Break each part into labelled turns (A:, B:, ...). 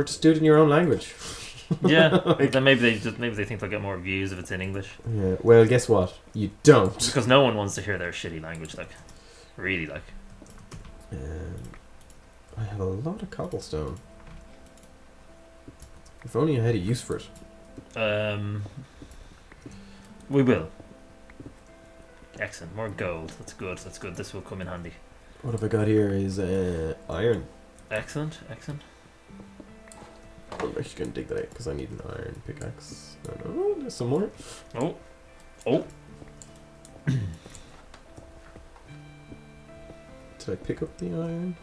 A: just do it in your own language.
B: Yeah, like, then maybe they think they'll get more views if it's in English.
A: Yeah. Well, guess what? You don't.
B: Because no one wants to hear their shitty language, like, really, like.
A: I have a lot of cobblestone. If only I had a use for it.
B: We will. Excellent. More gold. That's good. That's good. This will come in handy.
A: What have I got here is iron.
B: Excellent. Excellent.
A: I'm actually going to dig that out because I need an iron pickaxe. Oh, there's some more.
B: Oh. Oh.
A: Did I pick up the iron?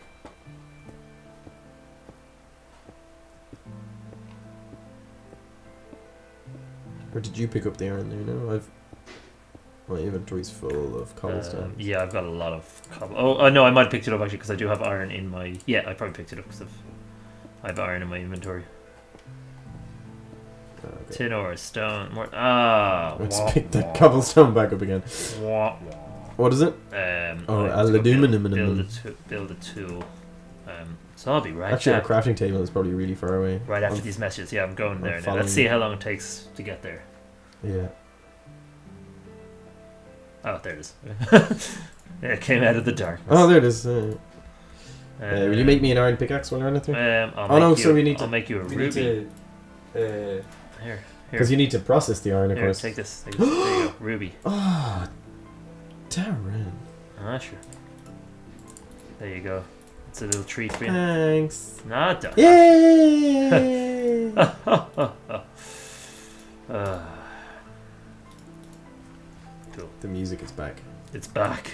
A: Or did you pick up the iron there? No, my inventory's full of cobblestone.
B: Yeah, I've got a lot of cobble. Oh, no, I might have picked it up actually because I do have iron in my. Yeah, I probably picked it up because I have iron in my inventory.
A: Okay.
B: Tin ore, stone, more.
A: Let's pick that cobblestone back up again. What is it?
B: Aluminum. Build a tool. So I'll be right
A: Actually,
B: back.
A: our crafting table is probably really far away.
B: Right after these messages. Yeah, I'm going there now. Let's see how long it takes to get there.
A: Yeah.
B: Oh, there it is. It came out of the darkness.
A: Oh, there it is. Will you make me an iron pickaxe while you're on it there?
B: I'll make you a ruby. Here.
A: Because you need to process the iron, of
B: Here,
A: course.
B: take this. There you go. Ruby.
A: Oh, Darren.
B: Ah, sure. There you go. It's a little treat for you.
A: Thanks.
B: Nah, don't.
A: Yay!
B: Cool.
A: The music is back.
B: It's back.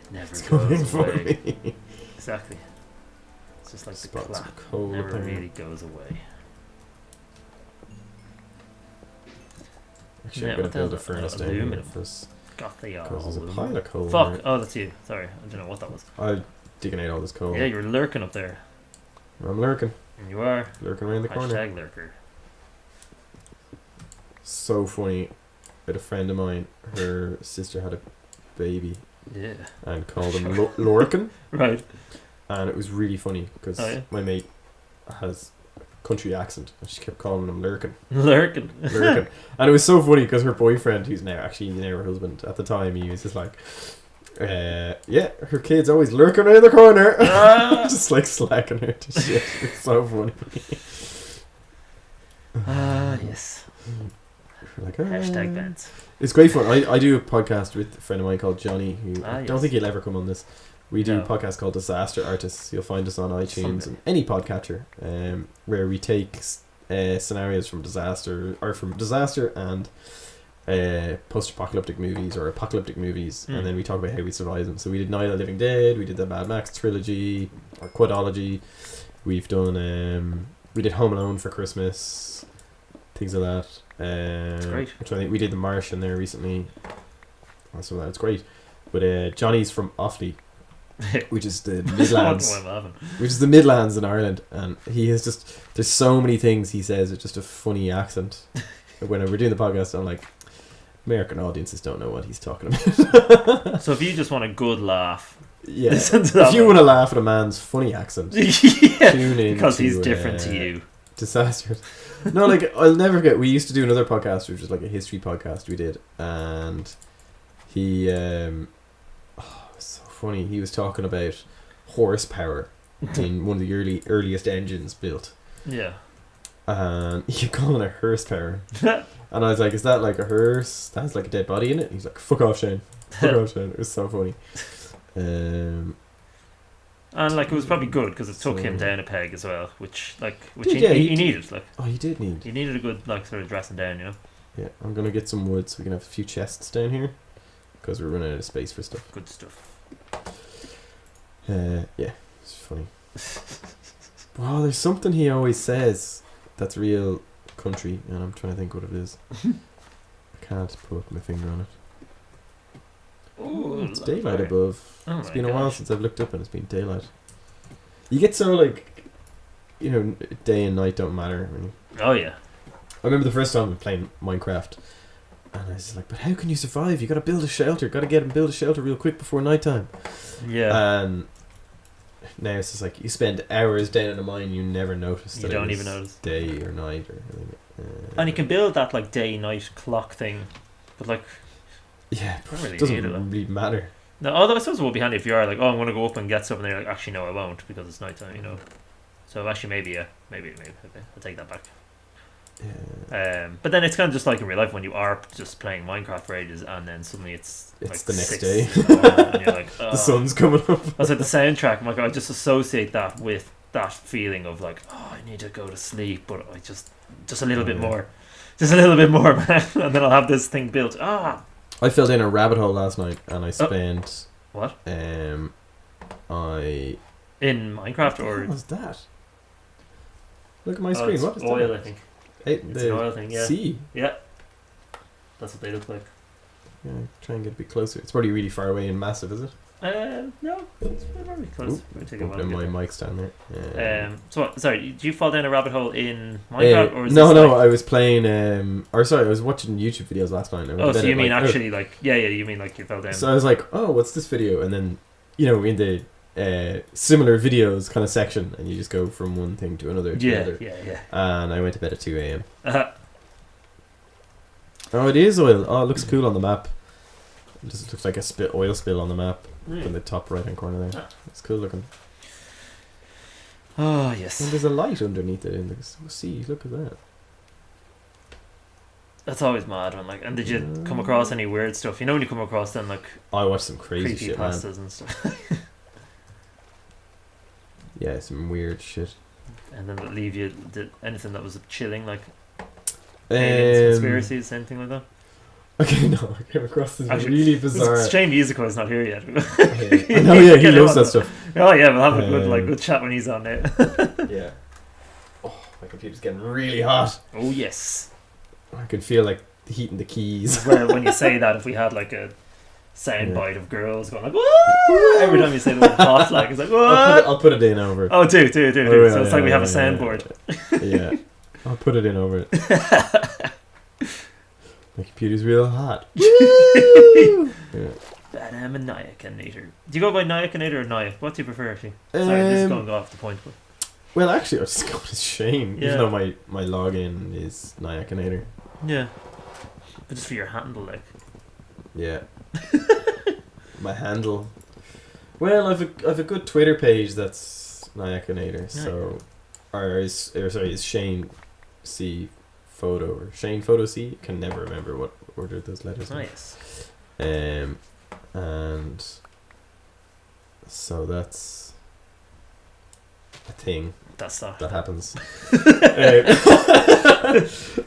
B: It never
A: It's coming
B: goes
A: for
B: away.
A: me.
B: Exactly. It's just like
A: Spots
B: the
A: of
B: clap.
A: coal
B: Never
A: there.
B: really goes away.
A: Actually,
B: Yeah,
A: I'm going
B: what
A: to
B: the
A: build a
B: hell?
A: furnace down here
B: Aluminum.
A: for this.
B: Got the
A: Because there's a pile of coal.
B: Fuck.
A: there.
B: Oh, that's you. Sorry. I don't know what that was.
A: I'm digging out all this coal.
B: Yeah, you were lurking up there.
A: I'm lurking.
B: And you are.
A: Lurking around the corner.
B: Hashtag lurker.
A: So funny. I had a friend of mine, her sister had a baby
B: Yeah.
A: and called him Lorcan.
B: Right.
A: And it was really funny because my mate has a country accent and she kept calling him Lurkin.
B: Lurking.
A: Lurkin. And it was so funny because her boyfriend, who's now her husband, at the time he was just like, yeah, her kid's always lurking around the corner. Just like slacking her to shit. It's so funny.
B: Yes.
A: Like,
B: Hashtag bans.
A: It's great fun. I do a podcast with a friend of mine called Johnny, who I don't
B: yes.
A: think he'll ever come on this. We do
B: No.
A: a podcast called Disaster Artists. You'll find us on iTunes and any podcatcher, where we take scenarios from disaster and post-apocalyptic movies or apocalyptic movies, and then we talk about how we survive them. So we did Night of the Living Dead, we did the Mad Max trilogy or quadology. We've done we did Home Alone for Christmas, things like that.
B: Great.
A: Which I think we did The Martian there recently. So that's great. But Johnny's from Offaly, which is the Midlands. Which is the Midlands in Ireland, and he is just, there's so many things he says with just a funny accent. When we're doing the podcast, I'm like, American audiences don't know what he's talking about.
B: So if you just want a good laugh,
A: yeah,
B: listen to that
A: if you want to laugh at a man's funny accent,
B: yeah,
A: tune in
B: because he's different to you.
A: Disasters. No, like, I'll never forget, we used to do another podcast which was like a history podcast we did, and he it was so funny. He was talking about horsepower in one of the earliest engines built.
B: Yeah.
A: And he kept calling it horsepower. And I was like, is that like a hearse that has like a dead body in it? And he's like, fuck off, Shane. Fuck off, Shane. It was so funny.
B: And like, it was probably good because it took him down a peg as well, which
A: he
B: needed. Like,
A: oh, he did need.
B: He needed a good like sort of dressing down, you know.
A: Yeah, I'm gonna get some wood so we can have a few chests down here because we're running out of space for stuff.
B: Good stuff.
A: Yeah, it's funny. Wow, there's something he always says that's real country, and I'm trying to think what it is. I can't put my finger on it.
B: Ooh,
A: it's daylight above.
B: Oh,
A: it's been a while since I've looked up and it's been daylight. You get so like, you know, day and night don't matter. I mean,
B: oh yeah.
A: I remember the first time I was playing Minecraft, and I was just like, but how can you survive? You gotta build a shelter. Gotta get and build a shelter real quick before nighttime.
B: Yeah.
A: And now it's just like you spend hours down in a mine, you never notice.
B: You don't even notice
A: day or night or anything.
B: And you can build that like day-night clock thing, but like,
A: yeah,
B: it
A: doesn't really matter.
B: No, although I suppose it would be handy if you are like, oh, I'm going to go up and get something. You're like, actually, no, I won't because it's nighttime, you know. So actually, maybe okay, I'll take that back.
A: Yeah.
B: But then it's kind of just like in real life when you are just playing Minecraft for ages and then suddenly it's like
A: the next
B: 6
A: day
B: and you're like, oh.
A: The sun's coming up.
B: That's like the soundtrack. I'm like, I just associate that with that feeling of like, oh, I need to go to sleep, but I just a little bit more, man, and then I'll have this thing built.
A: I fell down a rabbit hole last night and I spent
B: what?
A: In
B: Minecraft or
A: what was that? Look at my screen. What is
B: oil,
A: that?
B: I think.
A: It's
B: an oil thing, yeah.
A: Sea.
B: Yeah. That's what they look like.
A: Yeah, try and get a bit closer. It's probably really far away and massive, is it?
B: No, it's probably close.
A: My mic's down there.
B: So what, sorry, did you fall down a rabbit hole in Minecraft or is
A: no,
B: this
A: I was playing I was watching YouTube videos last night.
B: So you mean actually like you mean like you fell down.
A: So I was like, oh, what's this video? And then, you know, in the similar videos kind of section, and you just go from one thing to another to another.
B: Yeah.
A: And I went to bed at 2 a.m.
B: Uh-huh.
A: Oh, it is oil. Oh, it looks cool on the map. It just looks like a oil spill on the map in the top right hand corner there. It's cool looking.
B: Oh yes.
A: And there's a light underneath it in the sea. Look at that.
B: That's always mad when like. And did you come across any weird stuff? You know when you come across then like.
A: I watched some crazy shit, man.
B: Pastas and stuff.
A: Yeah, some weird shit.
B: And then that leave you anything that was chilling like. Aliens, conspiracies, anything like that.
A: Okay, no, I came across this really bizarre.
B: It's a shame Musico's not here yet.
A: I know, yeah, he loves that stuff.
B: Oh yeah, we'll have a good chat when he's on there.
A: Yeah. Oh, my computer's getting really hot.
B: Oh yes.
A: I can feel like the heat in the keys.
B: Where when you say that, if we had like a soundbite of girls going like "Whoa!" every time you say the word hot, like it's like what?
A: I'll put it in over.
B: Oh, do. So it's like we have a soundboard.
A: Yeah. I'll put it in over it. My computer's real hot. Woo! Yeah.
B: Badamb and Nyakinator. Do you go by Nyakinator or Nyack? What do you prefer actually? Sorry, this is going off the point. But.
A: Well, actually, I was just going with Shane,
B: yeah.
A: even though my login is Nyakinator.
B: Yeah. But just for your handle, like.
A: Yeah. My handle. Well, I've a good Twitter page that's Nyakinator, so is Shane C Photo or Shane Photo C. Can never remember what order those letters are.
B: Nice.
A: And so that's a thing.
B: That's that.
A: That happens.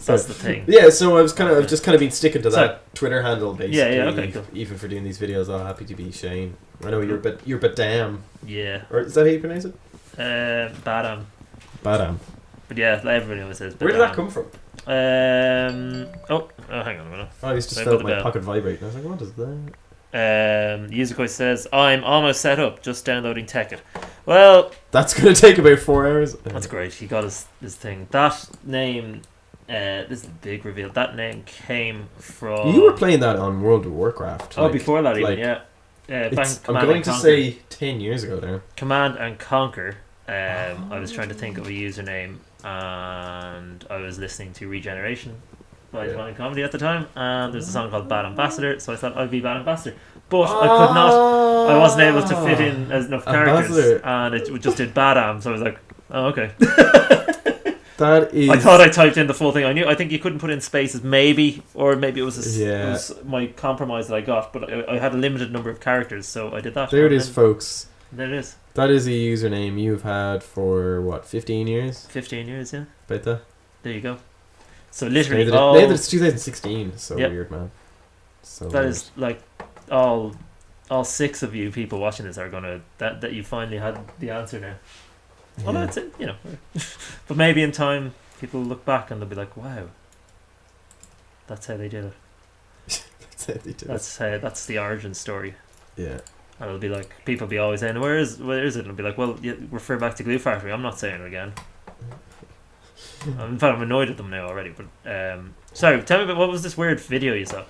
B: That's the thing.
A: Yeah, so I've just kind of been sticking to that Twitter handle basically.
B: Yeah, okay, cool.
A: Even for doing these videos, I'm happy to be Shane. I know you're Badamb.
B: Yeah.
A: Or is that how you pronounce it?
B: Badamb.
A: Badamb.
B: But yeah, everybody always says Badamb.
A: Where did that come from?
B: Oh, hang on a minute.
A: I just felt my pocket vibrate. And I was like, what is that?
B: Yuzukoi says, I'm almost set up, just downloading Tekkit. Well,
A: that's going to take about 4 hours.
B: That's great. He got his thing. That name, this is the big reveal. That name came from.
A: You were playing that on World of Warcraft.
B: Oh, before that, even, yeah.
A: I'm going to say 10 years ago now.
B: Command and Conquer. I was trying to think of a username, and I was listening to Regeneration by Divine Comedy at the time, and there's a song called Bad Ambassador, so I thought I'd be Bad Ambassador, but I could not. I wasn't able to fit in enough characters, and it just did Badamb, so I was like, oh, okay.
A: That is.
B: I thought I typed in the full thing. I think you couldn't put in spaces, maybe, or maybe it was it was my compromise that I got, but I had a limited number of characters, so I did that.
A: There it is, folks.
B: There it is.
A: That is a username you've had for what, 15 years?
B: 15 years, yeah.
A: About that.
B: There you go. So literally,
A: now that it's 2016. So weird, man. So
B: that weird. Is like all 6 of you people watching this are gonna that you finally had the answer now. Well, that's it, you know. But maybe in time, people look back and they'll be like, "Wow, that's how they did it."
A: That's how they did
B: it. That's the origin story.
A: Yeah.
B: And it'll be like, people will be always saying, where is it? And it'll be like, well, you refer back to Glue Factory. I'm not saying it again. In fact, I'm annoyed at them now already. But sorry, tell me about what was this weird video you saw?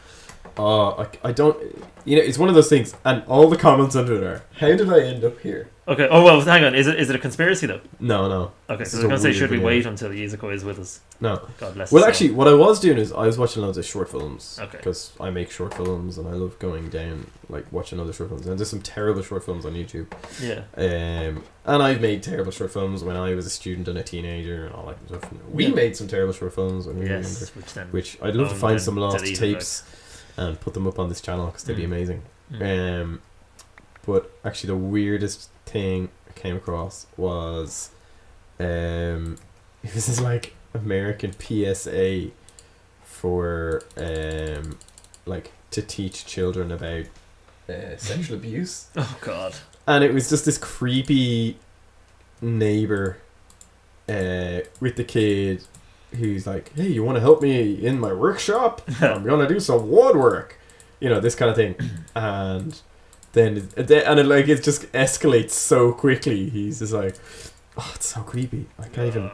A: I don't. You know, it's one of those things, and all the comments under it are, "How did I end up here?"
B: Okay. Oh well, hang on. Is it a conspiracy though?
A: No.
B: Okay.
A: This
B: So I
A: is
B: was
A: a
B: gonna say,
A: weird
B: should we
A: video.
B: wait until Yuzuko is with us?
A: No.
B: God bless.
A: Well,
B: his
A: actually,
B: soul.
A: what I was doing is I was watching loads of short films.
B: Okay.
A: Because I make short films and I love going down, like, watching other short films. And there's some terrible short films on YouTube.
B: Yeah.
A: And I've made terrible short films when I was a student and a teenager and all that kind of stuff. We
B: Yeah.
A: made some terrible short films when we were
B: Yes.
A: younger,
B: Which then.
A: which I'd love to
B: owned
A: find
B: and
A: some lost
B: deleted,
A: tapes and put them up on this channel because they'd be amazing.
B: Mm.
A: But actually, the weirdest thing I came across was it was this like American PSA for like to teach children about sexual abuse,
B: Oh God.
A: and it was just this creepy neighbor with the kid who's like, "Hey, you want to help me in my workshop? I'm gonna do some woodwork," you know, this kind of thing, and then it just escalates so quickly. He's just like, oh, it's so creepy. I can't even.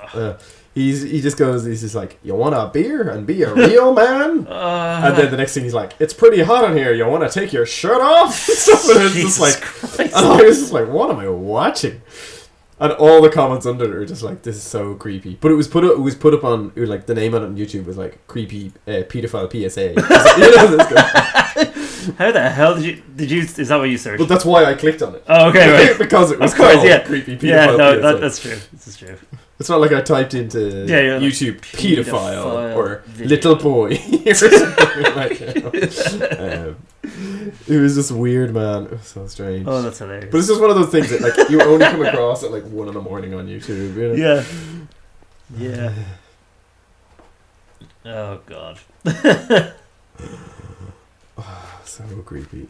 A: He just goes. He's just like, "You want a beer and be a real man?" And then the next thing he's like, "It's pretty hot in here. You want to take your shirt off?" And stuff. And it's just like,
B: Christ.
A: and I was just like, "What am I watching?" And all the comments under it are just like, "This is so creepy." But it was put up on, like, the name on it on YouTube was like creepy pedophile PSA. You know, this guy.
B: How the hell did you? Is that what you searched?
A: But that's why I clicked on it.
B: Oh, okay, right.
A: Because it was
B: Of course,
A: called
B: yeah.
A: creepy pedophile
B: Yeah, no,
A: PSA.
B: that's true. This is true.
A: It's not like I typed into YouTube
B: like,
A: pedophile or
B: video.
A: little boy or something like that. It was just weird, man. It was so strange.
B: Oh, that's hilarious.
A: But it's just one of those things that, like, you only come across at like 1 a.m. on YouTube. You know?
B: Yeah. Oh God.
A: So creepy.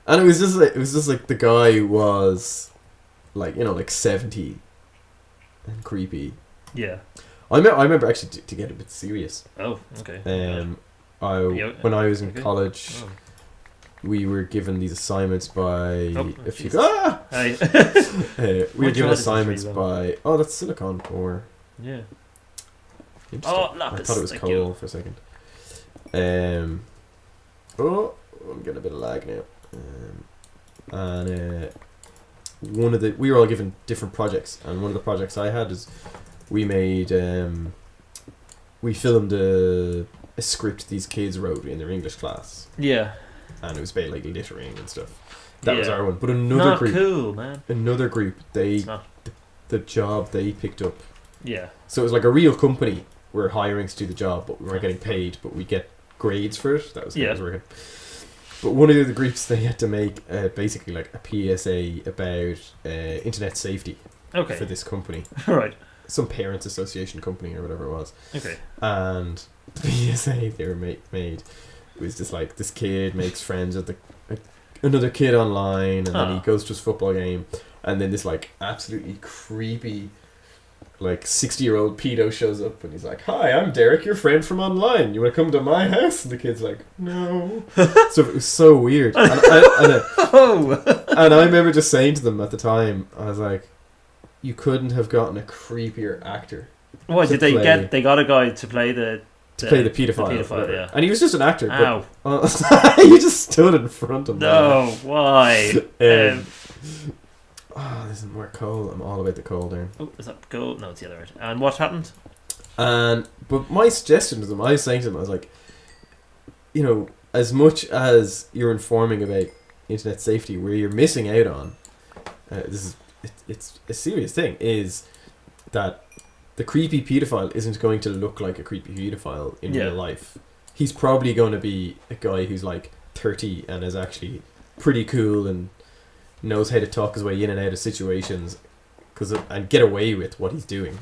A: And it was just like the guy was like, you know, like 70 and creepy.
B: Yeah.
A: I remember actually to get a bit serious.
B: Oh, okay.
A: When I was in college,
B: Oh.
A: we were given these assignments by a few.
B: Jesus. Hi.
A: We were given
B: God is this
A: assignments
B: really
A: by. Oh, that's silicone ore.
B: Yeah.
A: Interesting.
B: Oh,
A: I
B: lapis.
A: thought it was
B: thank
A: coal
B: you.
A: for a second. Oh, I'm getting a bit of lag now. And we were all given different projects, and one of the projects I had is we made we filmed a script these kids wrote in their English class,
B: Yeah.
A: and it was about like littering and stuff. That was
B: Yeah.
A: our one. But another
B: Not
A: group,
B: cool, man.
A: they
B: It's not.
A: the job they picked up.
B: Yeah.
A: So it was like a real company. We're hiring to do the job, but we weren't getting paid, but we get grades for it. That was how it was working. But one of the groups, they had to make basically like a PSA about internet safety
B: Okay.
A: for this company.
B: Right.
A: Some parents association company or whatever it was.
B: Okay.
A: And the PSA they were made was just like, this kid makes friends with another kid online, and then he goes to his football game, and then this like absolutely creepy like 60-year-old pedo shows up and he's like, "Hi, I'm Derek, your friend from online. You want to come to my house?" And the kid's like, "No." So it was so weird. And I remember just saying to them at the time, I was like, you couldn't have gotten a creepier actor.
B: What did they get? They got a guy to play the
A: pedophile,
B: yeah.
A: and he was just an actor.
B: Ow.
A: But he just stood in front of me.
B: No, why?
A: This is more coal. I'm all about the coal there.
B: Oh, is that gold? No, it's the other way. And what happened?
A: But my suggestion to them, I was saying to them, I was like, you know, as much as you're informing about internet safety, where you're missing out on, it's a serious thing, is that the creepy pedophile isn't going to look like a creepy pedophile in real life. He's probably going to be a guy who's like 30 and is actually pretty cool and knows how to talk his way in and out of situations and get away with what he's doing.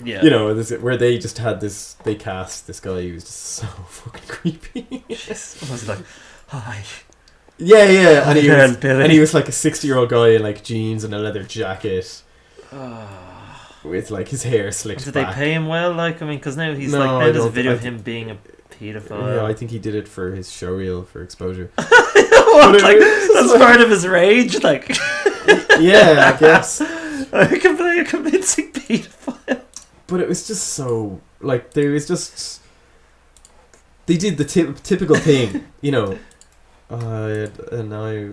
B: Yeah.
A: You know, where they just had this, they cast this guy who was just so fucking creepy.
B: I was like, hi.
A: Yeah, and
B: Billy.
A: he was like a 60-year-old guy in like jeans and a leather jacket. With like his hair slicked
B: Did
A: back.
B: they pay him well? Like, I mean, because now he's
A: No,
B: now there's a video of him being a pedophile.
A: Yeah, I think he did it for his showreel for exposure.
B: What, like, that's part of his rage, like.
A: Yeah, I guess.
B: I can play a convincing pedophile.
A: But it was just so like there was just they did the typical thing, you know. And I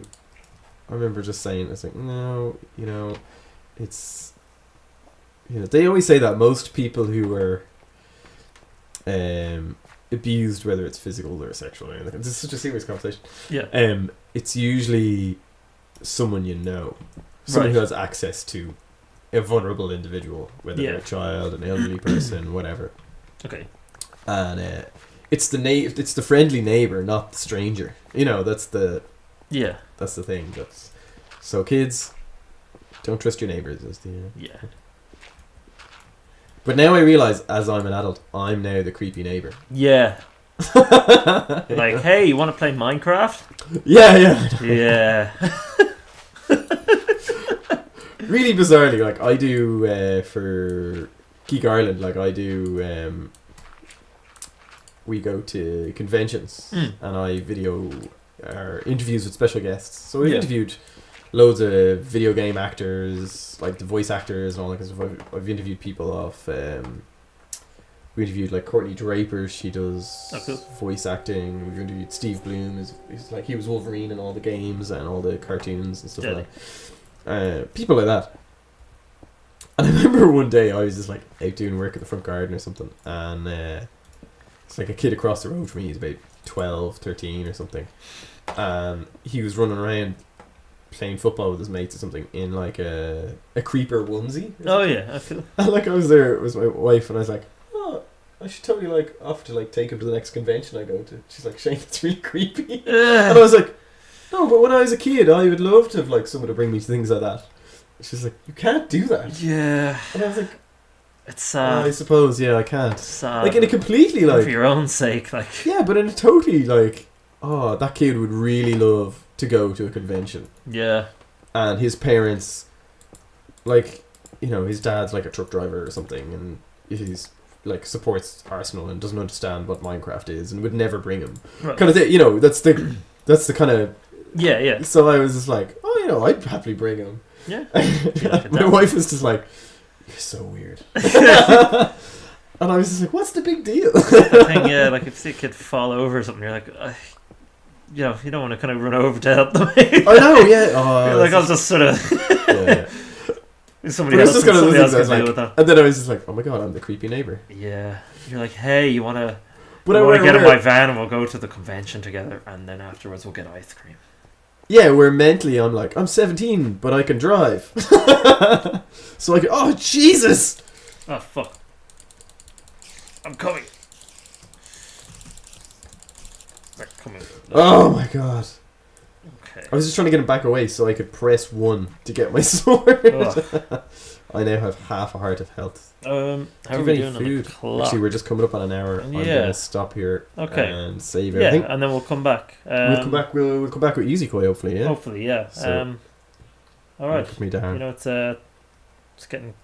A: remember just saying, it's like, no, you know, it's, you know, they always say that most people who are abused, whether it's physical or sexual or anything, this is such a serious conversation.
B: Yeah.
A: It's usually someone you know, someone who has access to a vulnerable individual, whether they're a child, an elderly person, whatever.
B: Okay.
A: And it's the friendly neighbor, not the stranger. You know, that's the thing. So kids, don't trust your neighbors.
B: Yeah.
A: But now I realize, as I'm an adult, I'm now the creepy neighbor.
B: Yeah. Like, hey, you want to play Minecraft?
A: Yeah. Really bizarrely, like I do for Geek Ireland, like I do. We go to conventions and I video our interviews with special guests. So we've interviewed loads of video game actors, like the voice actors and all that kind of stuff. I've interviewed people off. We interviewed like Courtney Draper. She does voice acting. We've interviewed Steve Bloom. He's like, he was Wolverine in all the games and all the cartoons and stuff like that. People like that. And I remember one day I was just like out doing work at the front garden or something, and it's like a kid across the road from me. He's about 12, 13 or something, and he was running around playing football with his mates or something in like a creeper onesie.
B: Oh yeah, I feel.
A: And like I was there with my wife, and I was like, oh, I should totally like offer to like take him to the next convention I go to. She's like, Shane, it's really creepy. And I was like, no, but when I was a kid, I would love to have like someone to bring me to things like that. She's like, you can't do that.
B: Yeah.
A: And I was like,
B: it's sad.
A: I suppose, yeah, I can't.
B: It's sad.
A: Like in a completely like
B: for your own sake, like.
A: Yeah, but in a totally like, oh, that kid would really love to go to a convention.
B: Yeah.
A: And his parents, like, you know, his dad's like a truck driver or something, and he's like supports Arsenal and doesn't understand what Minecraft is and would never bring him. Right. Kind of thing, you know, that's the kind of.
B: Yeah.
A: So I was just like, oh, you know, I'd happily bring him.
B: Yeah.
A: My wife was just like, you're so weird. And I was just like, what's the big deal?
B: The thing, yeah, like if you see a kid fall over or something, you're like, you know, you don't want to kind of run over to help them.
A: I know, yeah. Oh,
B: you're like, I'll just sort of.
A: Yeah.
B: Somebody else can deal with that.
A: And then I was just like, oh my god, I'm the creepy neighbour.
B: Yeah. You're like, hey, you want to get in my van and we'll go to the convention together, and then afterwards we'll get ice cream.
A: Yeah, where mentally I'm like, I'm 17, but I can drive. So I go, oh, Jesus!
B: Oh, fuck. I'm coming. They're coming.
A: Oh my god.
B: Okay.
A: I was just trying to get him back away so I could press 1 to get my sword. I now have half a heart of health.
B: How are we doing
A: food?
B: On the clock?
A: Actually, we're just coming up on an hour. I'm gonna stop here. And save everything.
B: Yeah, and then we'll come back.
A: We'll come back with Easy Koi, hopefully. Yeah.
B: Hopefully, yeah.
A: So,
B: all right.
A: Put me down.
B: You know, it's getting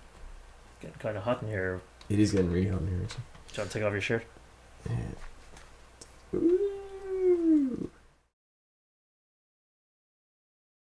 B: kind of hot in here.
A: It is getting really hot in here.
B: Do you want to take off your shirt?
A: Yeah.